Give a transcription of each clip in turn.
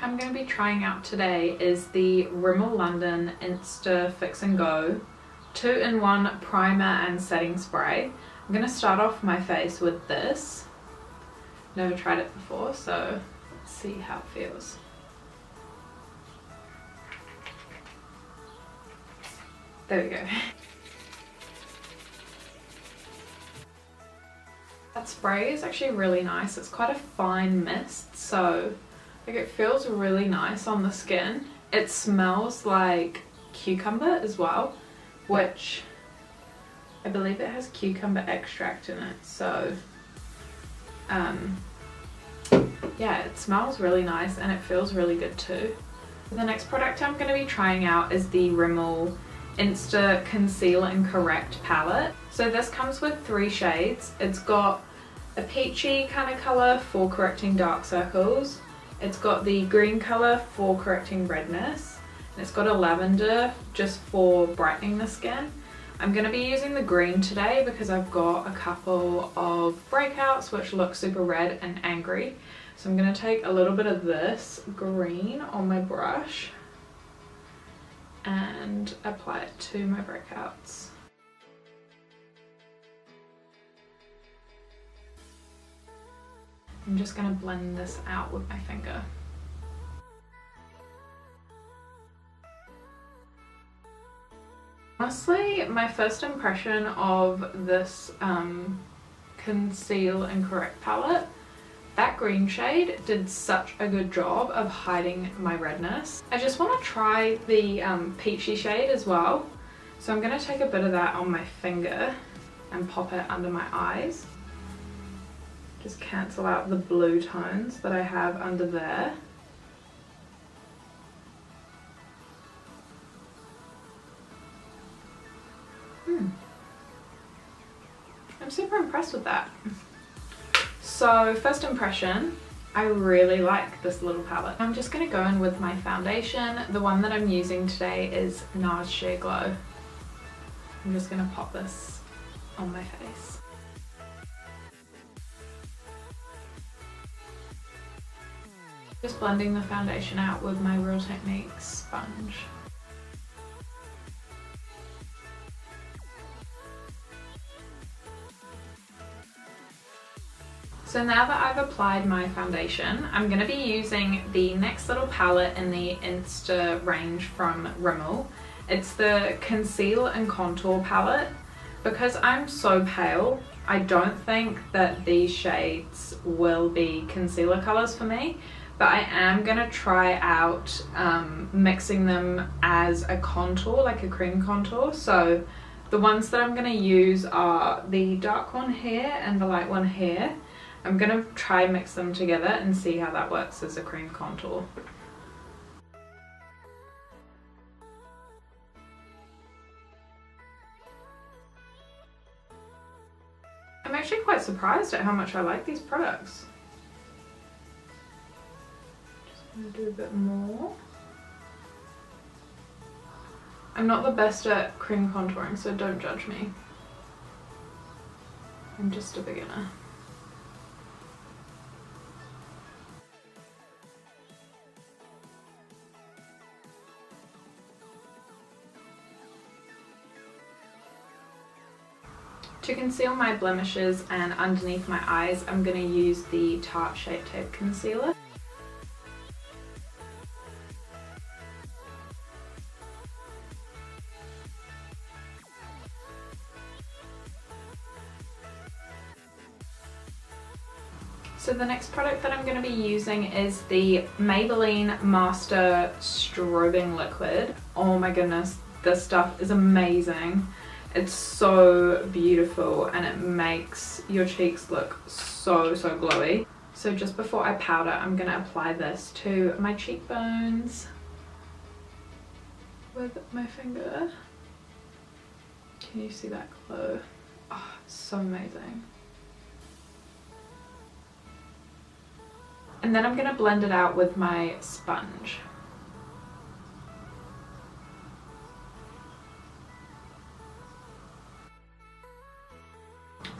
I'm going to be trying out today is the Rimmel London Insta Fix and Go 2-in-1 primer and setting spray. I'm going to start off my face with this. Never tried it before, so let's see how it feels. There we go. That spray is actually really nice. It's quite a fine mist, so like it feels really nice on the skin. It smells like cucumber as well, which I believe it has cucumber extract in it, so yeah, it smells really nice and it feels really good too. The next product I'm going to be trying out is the Rimmel Insta Conceal and Correct palette. So this comes with 3 shades. It's got a peachy kind of colour for correcting dark circles. It's got the green colour for correcting redness. And it's got a lavender just for brightening the skin. I'm going to be using the green today because I've got a couple of breakouts which look super red and angry. So I'm going to take a little bit of this green on my brush and apply it to my breakouts. I'm just going to blend this out with my finger. Honestly, my first impression of this Conceal and Correct palette, that green shade did such a good job of hiding my redness. I just want to try the peachy shade as well. So I'm going to take a bit of that on my finger and pop it under my eyes. Just cancel out the blue tones that I have under there. I'm super impressed with that. So first impression, I really like this little palette. I'm just going to go in with my foundation. The one that I'm using today is NARS Sheer Glow. I'm just going to pop this on my face. Just blending the foundation out with my Real Techniques sponge. So now that I've applied my foundation, I'm going to be using the next little palette in the Insta range from Rimmel. It's the Conceal and Contour palette. Because I'm so pale, I don't think that these shades will be concealer colours for me, but I am going to try out mixing them as a contour, like a cream contour. So the ones that I'm going to use are the dark one here and the light one here. I'm going to try mix them together and see how that works as a cream contour. I'm actually quite surprised at how much I like these products. Just going to do a bit more. I'm not the best at cream contouring, so don't judge me. I'm just a beginner. To conceal my blemishes and underneath my eyes, I'm going to use the Tarte Shape Tape Concealer. So the next product that I'm going to be using is the Maybelline Master Strobing Liquid. Oh my goodness, this stuff is amazing. It's so beautiful and it makes your cheeks look so glowy. So just before I powder, I'm going to apply this to my cheekbones with my finger. Can you see that glow? Oh, it's so amazing. And then I'm going to blend it out with my sponge.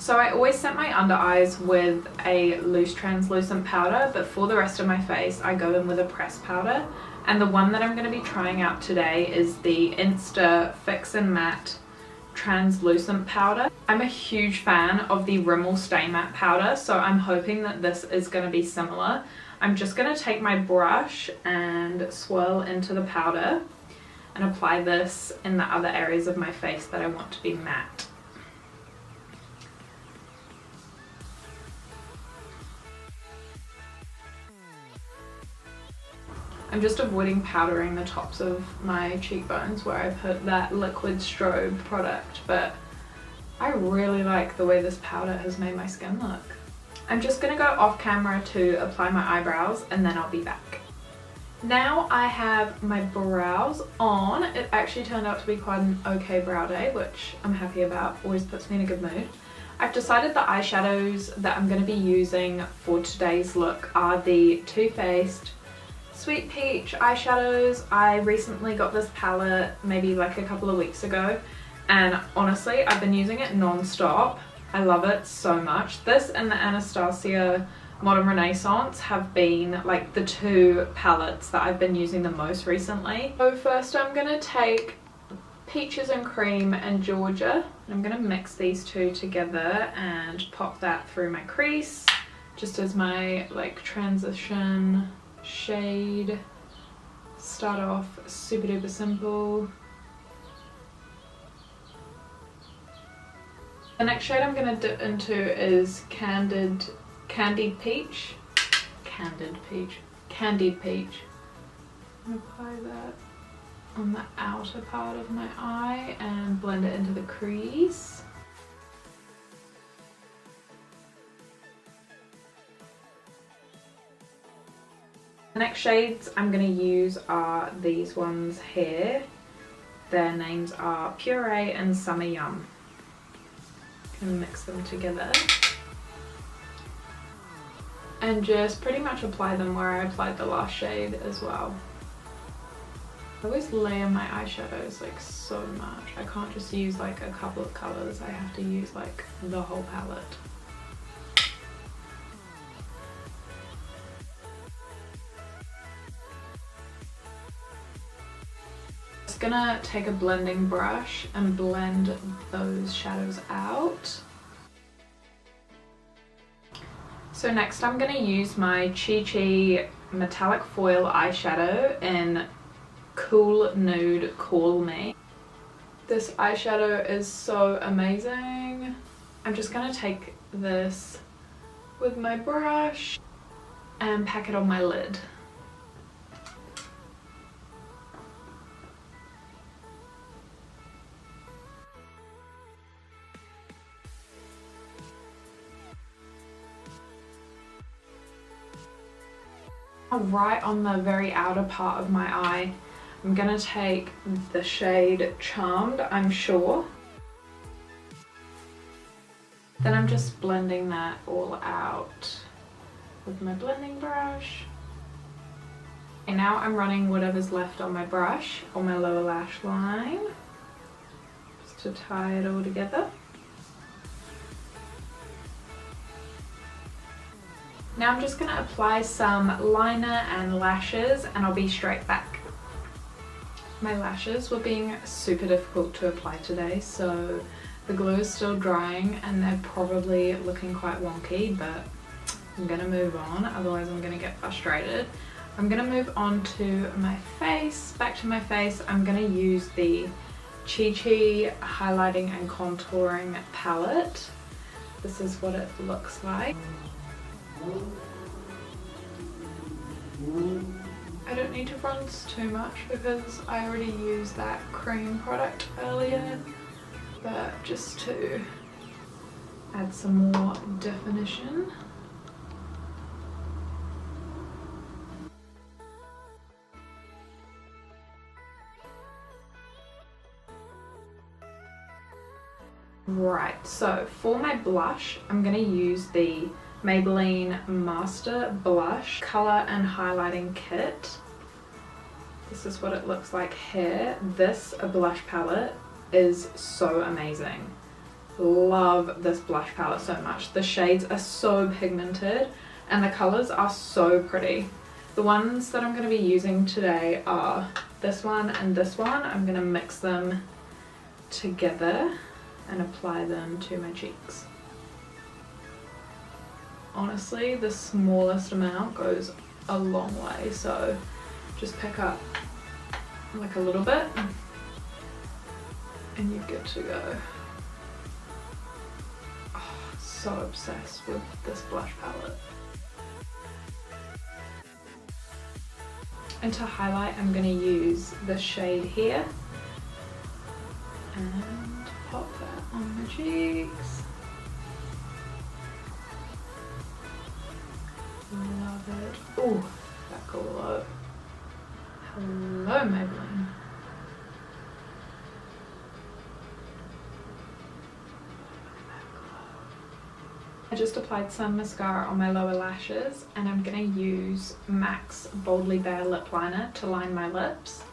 So I always set my under eyes with a loose translucent powder, but for the rest of my face I go in with a pressed powder. And the one that I'm going to be trying out today is the Insta Fix and Matte translucent powder. I'm a huge fan of the Rimmel Stay Matte powder, so I'm hoping that this is going to be similar. I'm just going to take my brush and swirl into the powder and apply this in the other areas of my face that I want to be matte. I'm just avoiding powdering the tops of my cheekbones where I put that liquid strobe product, but I really like the way this powder has made my skin look. I'm just going to go off camera to apply my eyebrows and then I'll be back. Now I have my brows on. It actually turned out to be quite an okay brow day, which I'm happy about. Always puts me in a good mood. I've decided the eyeshadows that I'm going to be using for today's look are the Too Faced Sweet Peach eyeshadows. I recently got this palette maybe like a couple of weeks ago, and honestly I've been using it non-stop. I love it so much. This and the Anastasia Modern Renaissance have been like the two palettes that I've been using the most recently. So first I'm going to take Peaches and Cream and Georgia. I'm going to mix these two together and pop that through my crease just as my like transition shade. Start off super duper simple. The next shade I'm going to dip into is Candied Peach. Candied Peach. I'm going to apply that on the outer part of my eye and blend it into the crease. The next shades I'm going to use are these ones here. Their names are Puree and Summer Yum. I'm going to mix them together and just pretty much apply them where I applied the last shade as well. I always layer my eyeshadows like so much. I can't just use like a couple of colours, I have to use like the whole palette. Just gonna take a blending brush and blend those shadows out. So next I'm gonna use my Chi Chi metallic foil eyeshadow in Cool Nude Call Me. This eyeshadow is so amazing. I'm just gonna take this with my brush and pack it on my lid. Right on the very outer part of my eye, I'm gonna take the shade Charmed, I'm sure. Then I'm just blending that all out with my blending brush. And now I'm running whatever's left on my brush on my lower lash line, just to tie it all together. Now I'm just going to apply some liner and lashes and I'll be straight back. My lashes were being super difficult to apply today, so the glue is still drying and they're probably looking quite wonky, but I'm going to move on, otherwise I'm going to get frustrated. I'm going to move on to my face. Back to my face, I'm going to use the Chi Chi highlighting and contouring palette. This is what it looks like. I don't need to bronze too much because I already used that cream product earlier, but just to add some more definition. Right, so for my blush, I'm going to use the Maybelline Master Blush Color and Highlighting Kit. This is what it looks like here. This blush palette is so amazing. love this blush palette so much. The shades are so pigmented and the colours are so pretty. The ones that I'm going to be using today are this one and this one. I'm going to mix them together and apply them to my cheeks. Honestly, the smallest amount goes a long way, so just pick up like a little bit and you're good to go. Oh, so obsessed with this blush palette. And to highlight, I'm going to use the shade here and pop that on my cheeks. Love it. Ooh, that glow. Hello, Maybelline. I just applied some mascara on my lower lashes and I'm going to use MAC's Boldly Bare lip liner to line my lips.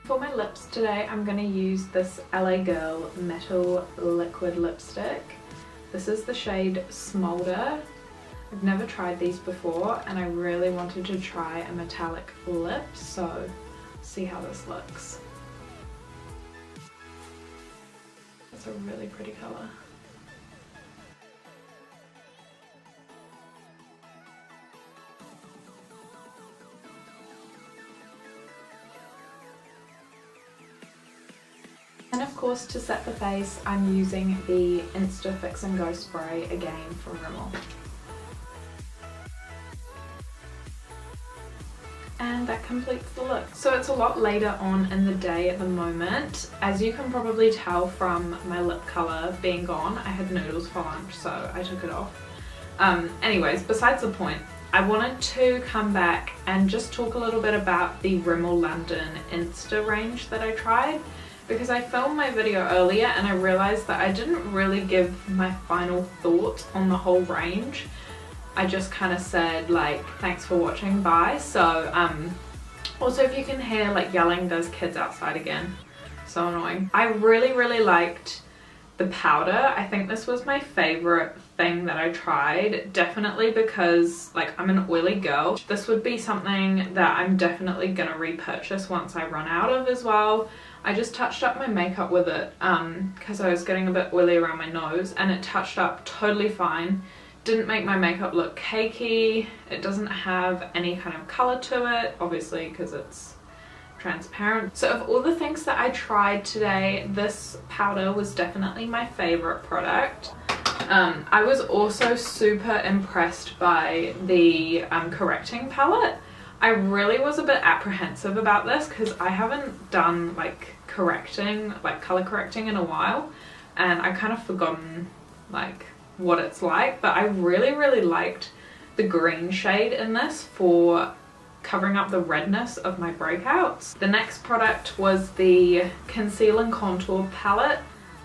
For my lips today, I'm going to use this LA Girl Metal Liquid Lipstick. This is the shade Smolder. I've never tried these before and I really wanted to try a metallic lip, so see how this looks. It's a really pretty colour. And of course, to set the face, I'm using the Insta Fix and Go spray again from Rimmel. And that completes the look. So it's a lot later on in the day at the moment. As you can probably tell from my lip colour being gone, I had noodles for lunch, so I took it off. Anyways, besides the point, I wanted to come back and just talk a little bit about the Rimmel London Insta range that I tried, because I filmed my video earlier and I realised that I didn't really give my final thoughts on the whole range. I just kind of said like, thanks for watching, bye. So also, if you can hear like yelling, there's kids outside again, so annoying. I really liked the powder. I think this was my favorite thing that I tried, definitely because like I'm an oily girl. This would be something that I'm definitely gonna repurchase once I run out of as well. I just touched up my makeup with it because I was getting a bit oily around my nose, and it touched up totally fine. Didn't make my makeup look cakey. It doesn't have any kind of color to it, obviously because it's transparent. So of all the things that I tried today, this powder was definitely my favorite product. I was also super impressed by the correcting palette. I really was a bit apprehensive about this because I haven't done like correcting, like color correcting in a while, and I kind of forgotten like what it's like, but I really liked the green shade in this for covering up the redness of my breakouts. The next product was the Conceal and Contour palette.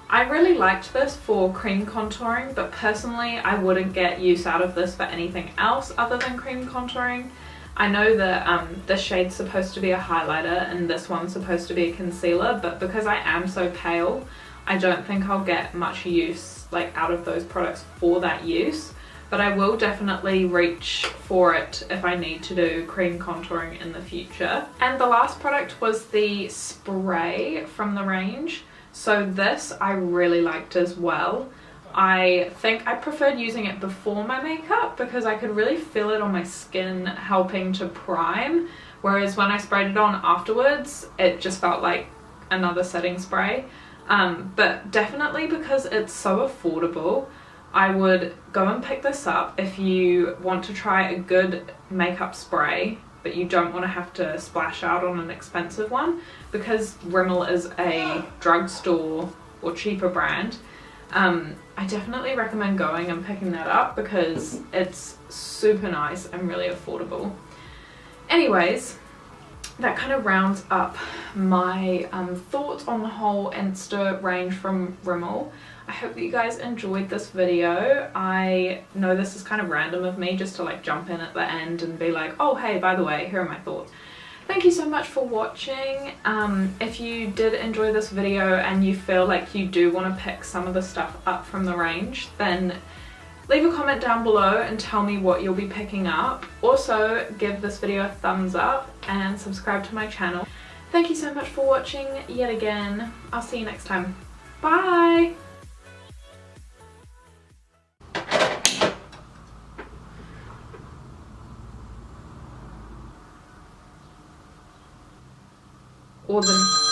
I really liked this for cream contouring, but personally I wouldn't get use out of this for anything else other than cream contouring. I know that this shade's supposed to be a highlighter and this one's supposed to be a concealer, but because I am so pale, I don't think I'll get much use like out of those products for that use, but I will definitely reach for it if I need to do cream contouring in the future. And the last product was the spray from the range. So this I really liked as well. I think I preferred using it before my makeup because I could really feel it on my skin helping to prime, whereas when I sprayed it on afterwards it just felt like another setting spray. But definitely because it's so affordable, I would go and pick this up if you want to try a good makeup spray but you don't want to have to splash out on an expensive one, because Rimmel is a drugstore or cheaper brand. I definitely recommend going and picking that up because it's super nice and really affordable. Anyways, that kind of rounds up my thoughts on the whole Insta range from Rimmel. I hope that you guys enjoyed this video. I know this is kind of random of me just to like jump in at the end and be like, oh hey, by the way, here are my thoughts. Thank you so much for watching. If you did enjoy this video and you feel like you do want to pick some of the stuff up from the range, then leave a comment down below and tell me what you'll be picking up. Also, give this video a thumbs up and subscribe to my channel. Thank you so much for watching yet again. I'll see you next time. Bye! Or the